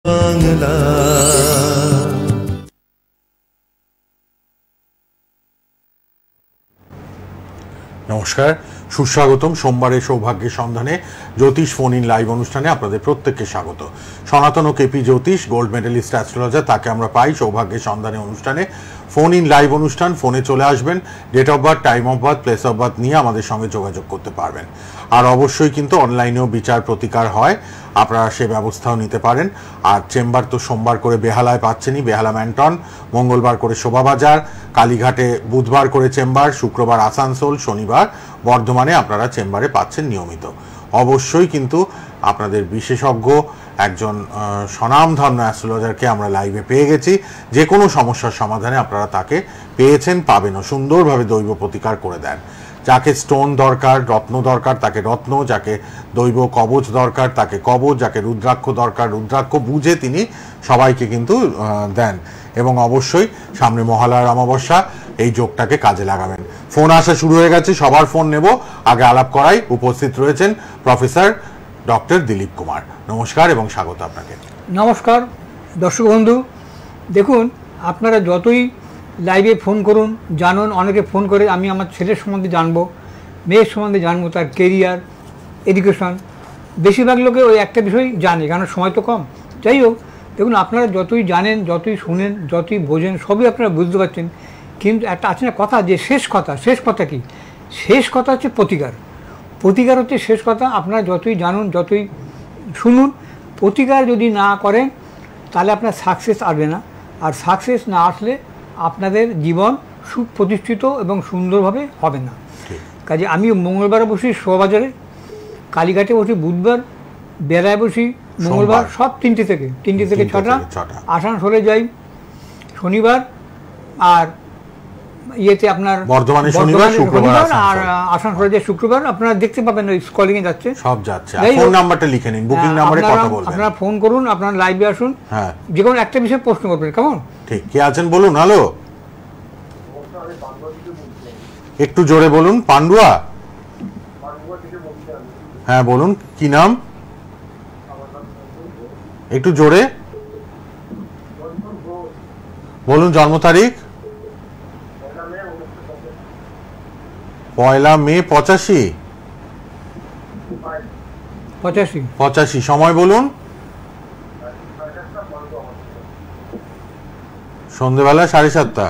বাংলা। নমস্কার, সুস্বাগতম সোমবারের সৌভাগ্যের সন্ধানে জ্যোতিষ ফোন ইন লাইভ অনুষ্ঠানে আপনাদের প্রত্যেককে স্বাগত। সনাতন ও কেপি জ্যোতিষ, গোল্ড মেডেলিস্ট অ্যাস্ট্রোলজার, তাকে আমরা পাই সৌভাগ্যের সন্ধানে অনুষ্ঠানে। ফোন ইন লাইভ অনুষ্ঠান, ফোনে চলে আসবেন, date of birth, time of birth, place of birth নিয়ে আমাদের সঙ্গে যোগাযোগ করতে পারবেন। আর অবশ্যই কিন্তু অনলাইনেও বিচার প্রতিকার হয়, আপনারা সে ব্যবস্থাও নিতে পারেন। আর চেম্বার তো সোমবার করে বেহালায় পাচ্ছেনই, বেহালা ম্যান্টন, মঙ্গলবার করে শোভাবাজার, কালীঘাটে বুধবার করে চেম্বার, শুক্রবার আসানসোল, শনিবার বর্ধমানে আপনারা চেম্বারে পাচ্ছেন নিয়মিত। অবশ্যই কিন্তু আপনাদের বিশেষজ্ঞ একজন স্বনামধন্য অ্যাস্ট্রোলজারকে আমরা লাইভে পেয়ে গেছি। যে কোনো সমস্যার সমাধানে আপনারা তাকে পেয়েছেন, পাবেনও। সুন্দরভাবে দৈব প্রতিকার করে দেন। যাকে স্টোন দরকার, রত্ন দরকার তাকে রত্ন, যাকে দৈব কবচ দরকার তাকে কবচ, যাকে রুদ্রাক্ষ দরকার রুদ্রাক্ষ বুঝে তিনি সবাইকে কিন্তু দেন। এবং অবশ্যই সামনে মহালয়ার অমাবস্যা, এই যোগটাকে কাজে লাগাবেন। ফোন আসা শুরু হয়ে গেছে, সবার ফোন নেব। আগে আলাপ করাই, উপস্থিত রয়েছেন প্রফেসর ডক্টর দিলীপ কুমার। নমস্কার এবং স্বাগত আপনাকে। নমস্কার দর্শক বন্ধু, দেখুন আপনারা যতই লাইভে ফোন করুন, জানুন, অনেকে ফোন করে আমি আমার ছেলের সম্বন্ধে জানবো, মেয়ের সম্বন্ধে জানবো, তার কেরিয়ার, এডুকেশন, বেশিরভাগ লোকে ওই একটা বিষয় জানে, কারণ সময় তো কম। যাই হোক, দেখুন আপনারা যতই জানেন, যতই শুনেন, যতই বোঝেন, সবই আপনারা বুঝতে পারছেন, কিন্তু একটা আছে না কথা, যে শেষ কথা কি? শেষ কথা হচ্ছে প্রতিকার। প্রতিকার হচ্ছে শেষ কথা। আপনারা যতই জানুন, যতই শুনুন, প্রতিকার যদি না করেন তাহলে আপনার সাকসেস আসবে না। আর সাকসেস না আসলে আপনাদের জীবন সুপ্রতিষ্ঠিত এবং সুন্দরভাবে হবে না। কাজে আমি মঙ্গলবার বসি শোভাবাজারে, কালীঘাটে বসি বুধবার, বেলায় বসি মঙ্গলবার, সব তিনটে থেকে 6টা, আসানসোলে যাই শনিবার, আর ইয়েতে আপনার বর্ধমানে শনিবার, আর আসানসোলে যে শুক্রবার। আপনারা দেখতে পাবেন ওই স্কলিং এ যাচ্ছে, সব যাচ্ছে। ফোন নাম্বারটা লিখে নিন, বুকিং নম্বরে কথা বলবেন। আপনারা ফোন করুন, আপনারা লাইভে আসুন, হ্যাঁ, যে কোনো একটা বিষয়ে প্রশ্ন করবেন। কেমন? ঠিক। কে আছেন বলুন? হ্যালো, একটু জোরে বলুন। পান্ডুয়া? হ্যাঁ বলুন, কি নাম? একটু জোরে বলুন। জন্ম তারিখ? 1 মে 85। সময় বলুন। সন্ধ্যেবেলা 7:30।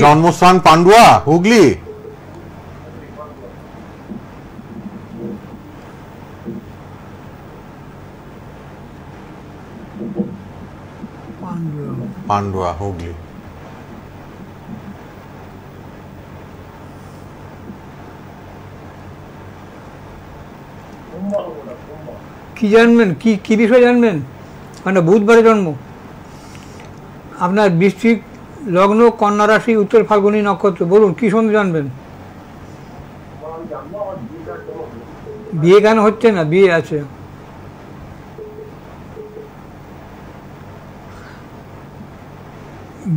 জন্মস্থান পান্ডুয়া, হুগলি? পান্ডুয়া, হুগলি। কি জানবেন, কি বিষয় জানবেন? মানে বুধবারে জন্ম আপনার, বৃশ্চিক লগ্ন, কন্যা রাশি, উত্তর ফাল্গুনী নক্ষত্র। বলুন কি সম্বন্ধে জানবেন? বিয়ে কেন হচ্ছে না? বিয়ে আছে।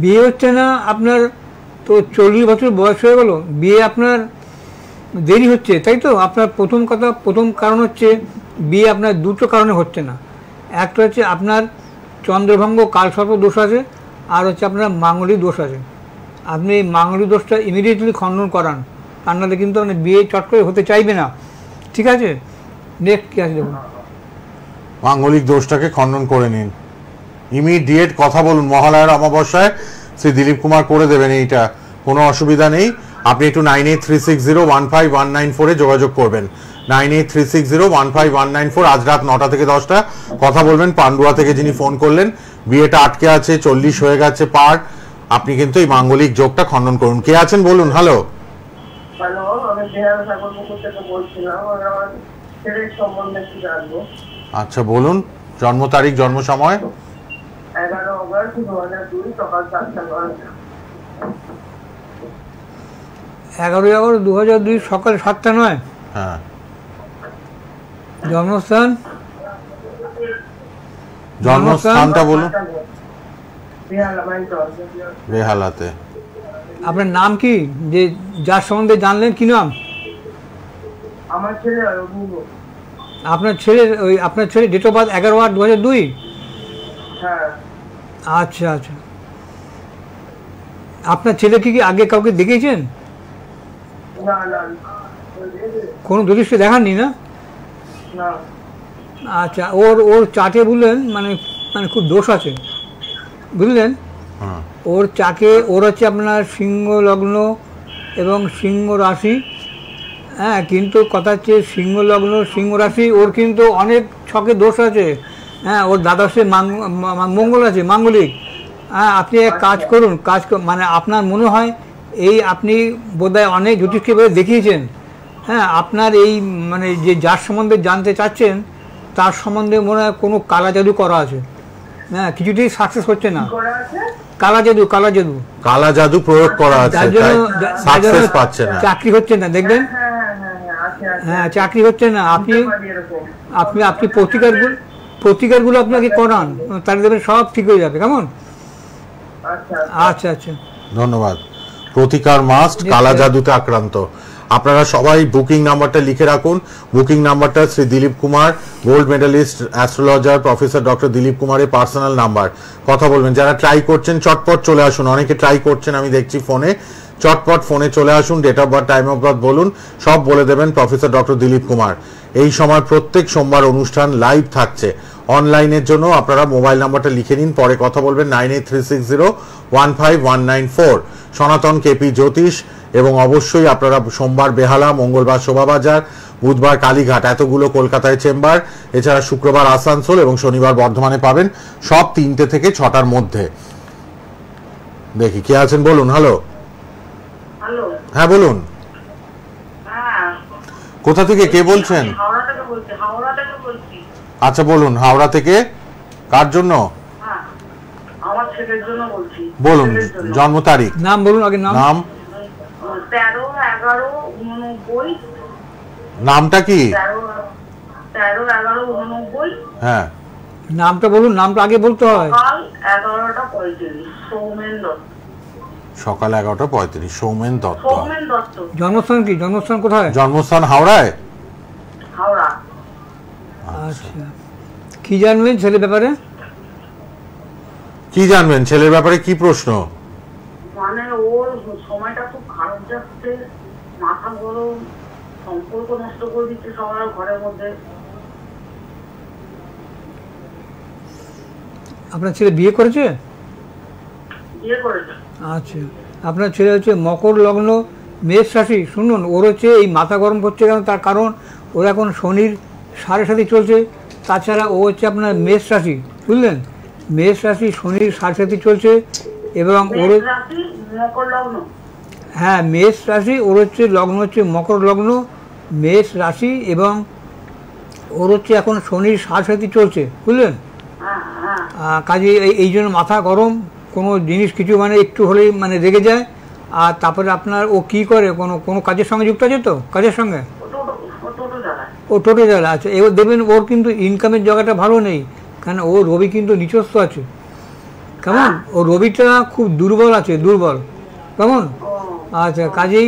বিয়ে হচ্ছে না আপনার, তো 40 বছর বয়স হয়ে গেল, বিয়ে আপনার দেরি হচ্ছে, তাই তো? আপনার প্রথম কারণ হচ্ছে বিয়ে আপনার দুটো কারণে হচ্ছে না। একটা হচ্ছে আপনার চন্দ্রভঙ্গ কালসর্প দোষ আছে, আর হচ্ছে আপনার মাঙ্গলিক দোষ আছে। আপনি এই মাঙ্গলিক দোষটা ইমিডিয়েটলি খণ্ডন করান, তা নাহলে কিন্তু আপনি বিয়ে চট করে হতে চাইবে না। ঠিক আছে, নেক্সট কি আছে দেখুন। মাঙ্গলিক দোষটাকে খণ্ডন করে নিন, ইমিডিয়েট কথা বলুন। মহালয়ার অমাবস্যায় শ্রী দিলীপ কুমার করে দেবেন, এইটা কোনো অসুবিধা নেই। আপনি একটু 9836015194 যোগাযোগ করবেন। 9836015194। আজ রাত 9টা থেকে 10টা কথা বলবেন। পান্ডুয়া থেকে যিনি ফোন করলেন, বিয়েটা আটকে আছে, 40 হয়ে গেছে পার, আপনি কিন্তু এই মাঙ্গলিক যোগটা খণ্ডন করুন। কে আছেন বলুন? হ্যালো, আচ্ছা বলুন, জন্ম তারিখ, জন্ম সময়? 11 অগস্ট 2002 সকাল 7:09। 11 আগস্ট 2002 সকাল 7:09। হ্যাঁ। জন্মস্থানটা বলুন। বেহালাতে। আপনার নাম কি, যে যার সম্বন্ধে জানলেন, কি নাম? আমার ছেলে অভিজ্ঞ। আপনার ছেলে ডেট অফ বার্থ 11/8/2002? হ্যাঁ। আচ্ছা আচ্ছা। আপনার ছেলে কি আগে কাউকে দেখিয়েছেন? না না, কোনো জ্যোতিষকে দেখাননি না? না। আচ্ছা, ওর চাটে বুঝলেন মানে খুব দোষ আছে বুঝলেন। ওর চাকে ওর হচ্ছে আপনার সিংহ লগ্ন এবং সিংহ রাশি। হ্যাঁ, কিন্তু কথা হচ্ছে সিংহ লগ্ন সিংহ রাশি ওর কিন্তু অনেক ছকে দোষ আছে। হ্যাঁ, ওর দ্বাদশে মঙ্গল আছে, মাঙ্গলিক। হ্যাঁ, আপনি এক কাজ করুন, মানে আপনার মনে হয় আপনি বোধহয় অনেক জ্যোতিষকে দেখিয়েছেন। হ্যাঁ, আপনার মানে যার সম্বন্ধে জানতে চাচ্ছেন তার সম্বন্ধে মনে হয় কোনো কালা জাদু করা আছে। হ্যাঁ, কিছুতেই সাকসেস হচ্ছে না। কালা জাদু প্রয়োগ করা আছে, সাকসেস পাচ্ছে না, চাকরি হচ্ছে না দেখবেন। হ্যাঁ, চাকরি হচ্ছে না। আপনি প্রতিকারগুলো আপনাকে করান, তাহলে দেখবেন সব ঠিক হয়ে যাবে। কেমন? আচ্ছা আচ্ছা, ধন্যবাদ। প্রতিকার মাস্ট, কালা জাদুতে আক্রান্ত। আপনারা সবাই বুকিং নাম্বারটা লিখে রাখুন। বুকিং নাম্বারটা Shri Dilip Kumar, gold medallist astrologer professor doctor Dilip কুমারের পার্সোনাল নাম্বার। কথা বলবেন। যারা ট্রাই করছেন চটপট চলে আসুন, অনেকে ট্রাই করছেন আমি দেখছি ফোনে। চটপট ফোনে চলে আসুন, date of birth, time of birth বলুন, সব বলে দেবেন প্রফেসর ডক্টর দিলীপ কুমার। এই সময় প্রত্যেক সোমবার অনুষ্ঠান লাইভ থাকছে। অনলাইনের জন্য আপনারা মোবাইল নাম্বারটা লিখে নিন, পরে কথা বলবেন। 9836015194। সনাতন কেপি জ্যোতিষ। এবং অবশ্যই আপনারা সোমবার বেহালা, মঙ্গলবার শোভাবাজার, বুধবার কালীঘাট, এতগুলো কলকাতায় চেম্বার। এছাড়া শুক্রবার আসানসোল এবং শনিবার বর্ধমানে পাবেন, সব 3টে থেকে 6টার মধ্যে। দেখি কে আছেন, বলুন। হ্যালো। হ্যাঁ বলুন। কোথা থেকে কে বলছেন? আচ্ছা বলুন, হাওড়া থেকে। কার জন্য? আমার ছেলের জন্য বলছি। বলুন, জন্ম তারিখ, নাম বলুন আগে। নাম? 13/11/89। নামটা কি? 13/11/89। হ্যাঁ, নামটা বলুন, নামটা আগে বলতে হয়। সকাল 11:35, সৌমেন দত্ত। সকাল 11:35, সৌমেন দত্ত। জন্মস্থান কি? জন্মস্থান কোথায়? জন্মস্থান হাওড়ায়। হাওড়া। আচ্ছা, কি জানবেন ছেলের ব্যাপারে? কি জানবেন ছেলের ব্যাপারে? কি প্রশ্ন? মানে ওর সময়টা খুব খারাপ যাচ্ছে, মাথা গরম, সম্পর্ক নষ্ট করে দিচ্ছে সবার ঘরের মধ্যে। আপনার ছেলে বিয়ে করেছে? বিয়ে করেছে। আচ্ছা, আপনার ছেলে হচ্ছে মকর লগ্ন, মেষ রাশি। শুনুন, ওর হচ্ছে এই মাথা গরম করছে কেন, তার কারণ ওর এখন শনির 7.5 চলছে। তাছাড়া ও হচ্ছে আপনার মেষ রাশি, বুঝলেন? মেষ রাশি, শনির 7.5 চলছে এবং ওর হ্যাঁ মেষ রাশি, ওর হচ্ছে লগ্ন হচ্ছে মকর লগ্ন, মেষ রাশি, এবং ওর হচ্ছে এখন শনির 7.5 চলছে, বুঝলেন? কাজে এই জন্য মাথা গরম, কোনো জিনিস কিছু মানে একটু হলেই মানে রেগে যায়। আর তারপরে আপনার ও কি করে, কোনো কাজের সঙ্গে যুক্ত আছে তো? কাজের সঙ্গে ও টোটো চালা। আচ্ছা, এবার দেখবেন ওর কিন্তু ইনকামের জায়গাটা ভালো নেই, কারণ ও রবি কিন্তু নিচস্থ আছে। কেমন? ও রবিটা খুব দুর্বল আছে, দুর্বল। কেমন? আচ্ছা, কাজেই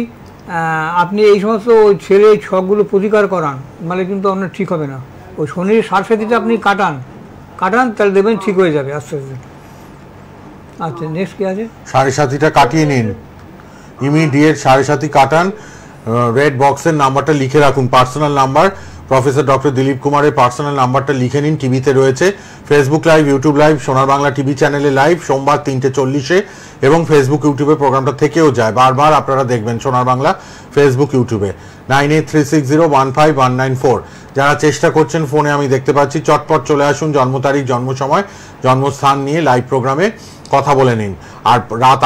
আপনি এই সমস্ত ওই ছেলে ছকগুলো প্রতিকার করান, মানে কিন্তু আপনার ঠিক হবে না। ওই শনির 7.5 আপনি কাটান, তাহলে দেখবেন ঠিক হয়ে যাবে আস্তে আস্তে। আচ্ছা, নেক্সট কি আছে? 7.5টা কাটিয়ে নিন, ইমিডিয়েট 7.5 কাটান। রেড বক্সের নাম্বারটা লিখে রাখুন, personal number. Professor doctor Dilip কুমারের পার্সোনাল নাম্বারটা লিখে নিন। টিভিতে রয়েছে, ফেসবুক লাইভ, ইউটিউব লাইভ, সোনার বাংলা টিভি চ্যানেলে লাইভ সোমবার 3:40 এবং ফেসবুক ইউটিউবে প্রোগ্রামটা থেকেও যায়, বারবার আপনারা দেখবেন সোনার বাংলা ফেসবুক ইউটিউবে। 9836015194। যারা চেষ্টা করছেন ফোনে আমি দেখতে পাচ্ছি, চটপট চলে আসুন, জন্ম তারিখ, জন্ম সময়, জন্মস্থান নিয়ে লাইভ প্রোগ্রামে কথা বলে নিন। আর রাত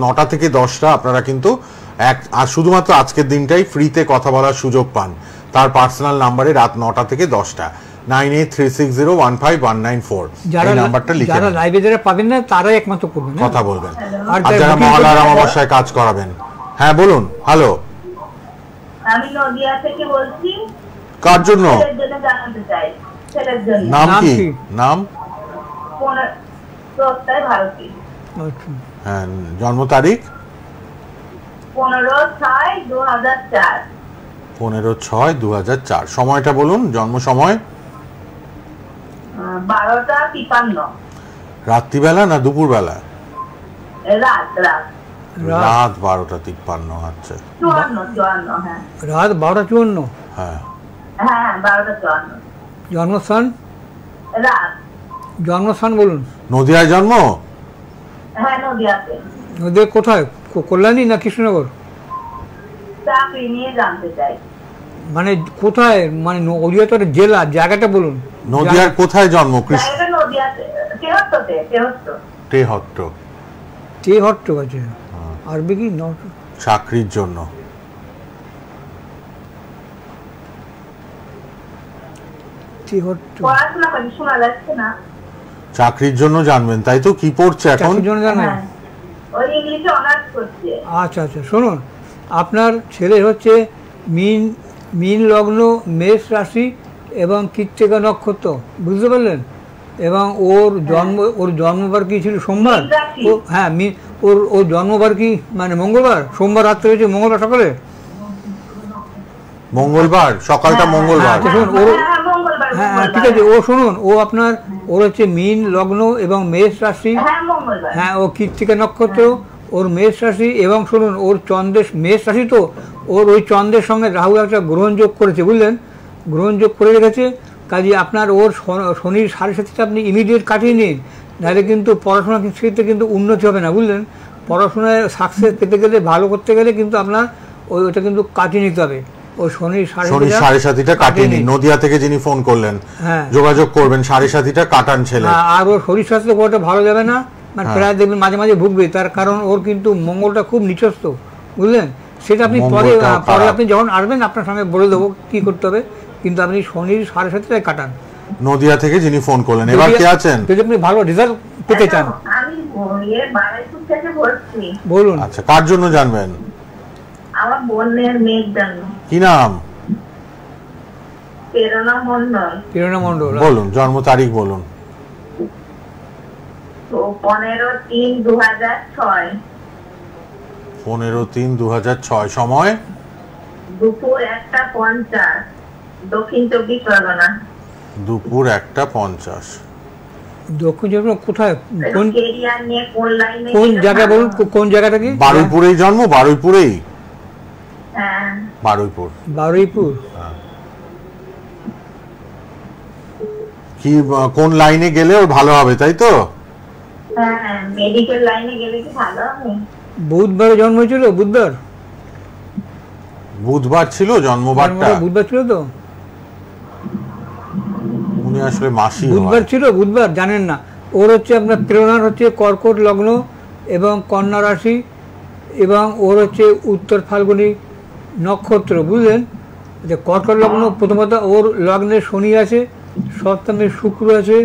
9টা থেকে 10টা আপনারা কিন্তু আর শুধুমাত্র আজকের দিনটাই ফ্রিতে কথা বলার সুযোগ পান, তার পার্সোনাল নাম্বারে রাত 9টা থেকে 10টা, 9836015194। এই নাম্বারটা লিখে যারা লাইভে যারা পাবেন না তারাই একমাত্র করবেন, কথা বলবেন। আর যারা মহালয়ার অমাবস্যায় কাজ করাবেন। হ্যাঁ বলুন। হ্যালো, আমি নদিয়া থেকে বলছি। কার জন্য? ছেলের জন্য জানাতে চাই। ছেলের জন্য। নাম কি? নাম? ভারতী। হ্যাঁ, জন্ম তারিখ? 15/6/2004। 15/6/2004। সময়টা বলুন, জন্ম সময়। 12:53। রাত্রিবেলা না দুপুরবেলা? রাত রাত রাত 12:53। আচ্ছা, 54। হ্যাঁ রাত 12:54। হ্যাঁ। হ্যাঁ 12:54। জন্মস্থান? রাত। জন্মস্থান বলুন। নদিয়ায় জন্ম? হ্যাঁ নদিয়াতে। নদীর কোথায়? কল্যাণী না কৃষ্ণনগর? চাকরি নিয়ে জানতে চাই। মানে কোথায়? মানে নদিয়া তো একটা জেলা, জায়গাটা বলুন। নদিয়ার কোথায় জন্ম? জায়গাটা নদিয়াতে, তেহট্টতে। তেহট্ট। তেহট্ট আছে। আরবি কি? চাকরির জন্য। তেহট্ট। পড়াশোনা করি, শোনা যাচ্ছে না। চাকরির জন্য জানবেন, তাই তো? কি পড়ছে এখন? চাকরির জন্য জানেন? হ্যাঁ, ওই ইংলিশে অনার্স করছে। আচ্ছা আচ্ছা, শুনুন, আপনার ছেলে হচ্ছে মীন লগ্ন, মেষ রাশি এবং কৃত্তিকা নক্ষত্র, বুঝতে পারলেন? এবং ওর জন্মবার কি ছিল? সোমবার। হ্যাঁ, ওর জন্মবার কি মানে মঙ্গলবার? সোমবার রাত্রে হয়েছে, মঙ্গলবার সকালে। মঙ্গলবার সকালটা মঙ্গলবার। হ্যাঁ ঠিক আছে। শুনুন, ওর হচ্ছে মীন লগ্ন এবং মেষ রাশি। হ্যাঁ, ও কৃত্তিকা নক্ষত্র, ওর মেষ রাশি। এবং শুনুন, ওর চন্দ্রের মেষ রাশি, তো ওই চন্দ্রের সঙ্গে রাহু একটা গ্রহণ যোগ করেছে, বুঝলেন? গ্রহণ যোগ করে রেখেছে। কাজে আপনার ওর শনির 7.5টা আপনি ইমিডিয়েট কাটিয়ে নিন, নাহলে কিন্তু পড়াশোনার ক্ষেত্রে কিন্তু উন্নতি হবে না, বুঝলেন? পড়াশোনায় সাকসেস পেতে গেলে, ভালো করতে গেলে কিন্তু আপনার ওইটা কিন্তু কাটিয়ে নিতে হবে। ও শনির 7.5টা কাটিয়ে নিন। নদিয়া থেকে যিনি ফোন করলেন, যোগাযোগ করবেন, 7.5টা কাটান ছেলে। আর ওর শরীর স্বাস্থ্য খুব ভালো যাবে না, মানে প্রায় দেখবেন মাঝে মাঝে ভুগবে। তার কারণ ওর কিন্তু মঙ্গলটা খুব নিচস্থ, বুঝলেন? সেটা আপনি পরে আপনি যখন আসবেন আপনার সঙ্গে বলে দেবো কি করতে হবে, কিন্তু আপনি শনির 7.5টায় কাটান। নদিয়া থেকে যিনি ফোন করলেন, এবার কে আছেন? যদি আপনি ভালো রেজাল্ট পেতে চান। আমি বারাইপুর থেকে বলছি। বলুন। আচ্ছা, কার জন্য জানবেন? আমার বোনের মেয়ের জন্য। কি নাম? প্রেরণা মণ্ডল। প্রেরণা মণ্ডল। বলুন, জন্ম তারিখ বলুন। 15/3/2006। 15/3/2006। সময়? দুপুর 1:50, দক্ষিণ 24 পরগনা। দুপুর 1:50। দক্ষিণ 24 কোথায়? কোন এরিয়া নিয়ে, কোন লাইনে, কোন জায়গা বলুন? কোন জায়গাটা কি? বারুইপুরেই জন্ম? বারুইপুরেই? হ্যাঁ বারুইপুর। বারুইপুর। কি কোন লাইনে গেলে ওর ভালো হবে, তাই তো? হ্যাঁ, মেডিকেল লাইনে গেলে কি ভালো হবে? বুধবারে জন্ম হয়েছিল? বুধবার ছিল জন্মবারটা? বুধবার ছিল তো? উনি আসলে মাসি বুধবার ছিল, বুধবার জানেন না? ওর হচ্ছে আপনার প্রেরণার হচ্ছে কর্কট লগ্ন এবং কন্যা রাশি, এবং ওর হচ্ছে উত্তর ফাল্গুনী নক্ষত্র, বুঝলেন? যে কর্কট লগ্ন, প্রথমত ওর লগ্নে শনি আছে, সপ্তমে শুক্র আছে,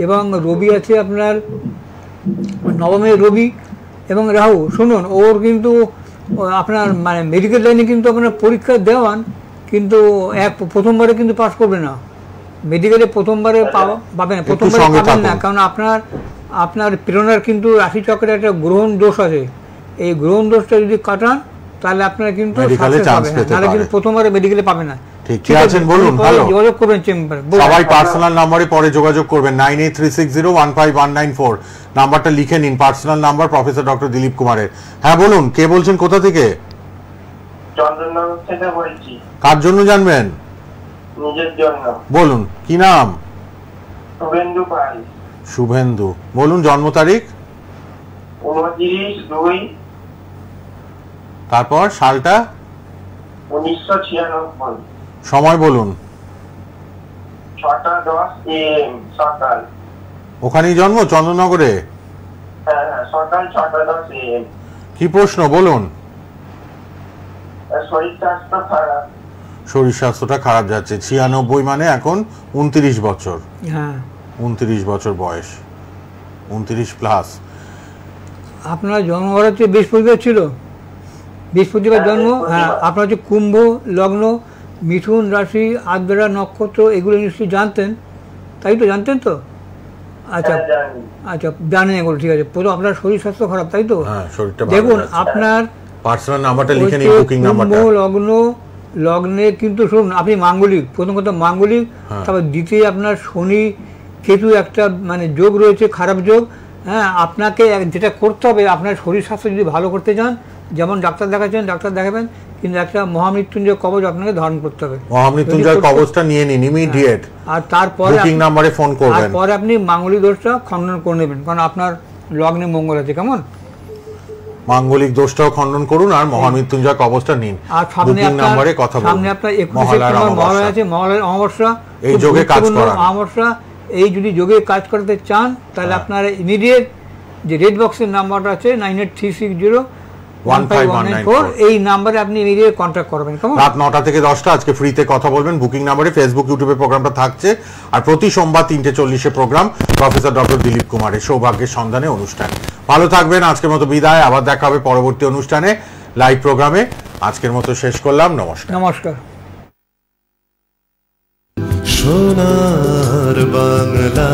এবং রবি আছে আপনার নবমে রবি এবং রাহু। শুনুন, ওর কিন্তু আপনার মানে মেডিকেল লাইনে কিন্তু আপনার পরীক্ষা দেওয়ান, কিন্তু প্রথমবারে কিন্তু পাস করবে না। মেডিকেলে প্রথমবারে পাবেন না, প্রথমবারে পাবেন না, কারণ আপনার প্রেরণার কিন্তু রাশিচক্রে একটা গ্রহণ দোষ আছে। এই গ্রহণ দোষটা যদি কাটান তাহলে আপনারা কিন্তু নাহলে কিন্তু প্রথমবারে মেডিকেলে পাবেন না। ঠিক আছেন, বলুন। ভালো, যোগাযোগ করবেন চেম্বারে। সবাই পার্সোনাল নাম্বারে পরে যোগাযোগ করবেন। 9836015194 নাম্বারটা লিখে নিন, personal number professor doctor Dilip কুমারের। হ্যাঁ বলুন, কে বলছেন, কোথা থেকে? চন্দননগর থেকে বলছি। কার জন্য জানবেন? নিজের জন্য। বলুন, কি নাম? শুভেন্দু পাল। শুভেন্দু। বলুন, জন্ম তারিখ? 29/2। তারপর সালটা? 1996। সময় বলুন। 6:10 AM সকাল। ওখানেই জন্ম, চন্দননগরে? হ্যাঁ, সকাল 6:10 AM। কি প্রশ্ন বলুন? শরীর স্বাস্থ্য খারাপ। শরীর স্বাস্থ্যটা খারাপ যাচ্ছে। 96 মানে এখন 29 বছর। হ্যাঁ, 29 বছর বয়স, 29 প্লাস। আপনার জন্মবার হচ্ছে বৃহস্পতিবার ছিল, বৃহস্পতিবার জন্ম। হ্যাঁ, আপনার হচ্ছে কুম্ভ লগ্ন, মিথুন রাশি, আদ্রা নক্ষত্র, এগুলো নিশ্চয়ই জানতেন, তাই তো? জানতেন তো? আচ্ছা আচ্ছা, জানেন এগুলো, ঠিক আছে। প্রথম আপনার শরীর স্বাস্থ্য খারাপ, তাই তো? হ্যাঁ, শরীরটা দেখুন, আপনার পার্সোনাল নাম্বারটা লিখে নিন, বুকিং নাম্বারটা। কুম্ভ লগ্ন লগ্নে কিন্তু শুনুন, আপনি মাঙ্গলিক, প্রথম কথা মাঙ্গলিক, তারপর দ্বিতীয় আপনার শনি কেতু একটা মানে যোগ রয়েছে, খারাপ যোগ। হ্যাঁ, আপনাকে যেটা করতে হবে, আপনার শরীর স্বাস্থ্য যদি ভালো করতে চান, যেমন ডাক্তার দেখাচ্ছেন ডাক্তার দেখাবেন, কিন্তু একটা মহামৃত্যুঞ্জয় কবচ আপনাকে ধারণ করতে হবে। মহামৃত্যুঞ্জয় কবচটা নিয়ে নিন ইমিডিয়েট, আর তারপরে বুকিং নম্বরে ফোন করবেন। তারপরে আপনি মাঙ্গলিক দোষটা খণ্ডন করে নেবেন, কারণ আপনার লগ্নে মঙ্গল আছে। কেমন? মাঙ্গলিক দোষটাও খণ্ডন করুন আর মহামৃত্যুঞ্জয় কবচটা নিন। আর বুকিং নম্বরে কথা বলুন। সামনে আপনার 21 সেপ্টেম্বর মহালয়া আছে, মহালয়ার অমাবস্যা, এই যোগে কাজ করান। অমাবস্যা, এই যদি যোগে কাজ করতে চান তাহলে আপনারা ইমিডিয়েট যে রেড বক্সের নাম্বারটা আছে 9836015194, এই নাম্বারে আপনি ইমিডিয়েট কন্ট্যাক্ট করবেন। কেমন? রাত 9টা থেকে 10টা আজকে ফ্রিতে কথা বলবেন বুকিং নাম্বারে। ফেসবুক ইউটিউবে প্রোগ্রামটা থাকছে, আর প্রতি সোমবার 3:40 প্রোগ্রাম প্রফেসর ডক্টর দিলীপ কুমারের সৌভাগ্যের সন্ধানে অনুষ্ঠান। ভালো থাকবেন, আজকের মতো বিদায়, আবার দেখা হবে পরবর্তী অনুষ্ঠানে লাইভ প্রোগ্রামে। আজকের মতো শেষ করলাম, নমস্কার। নমস্কার। সোনার বাংলা।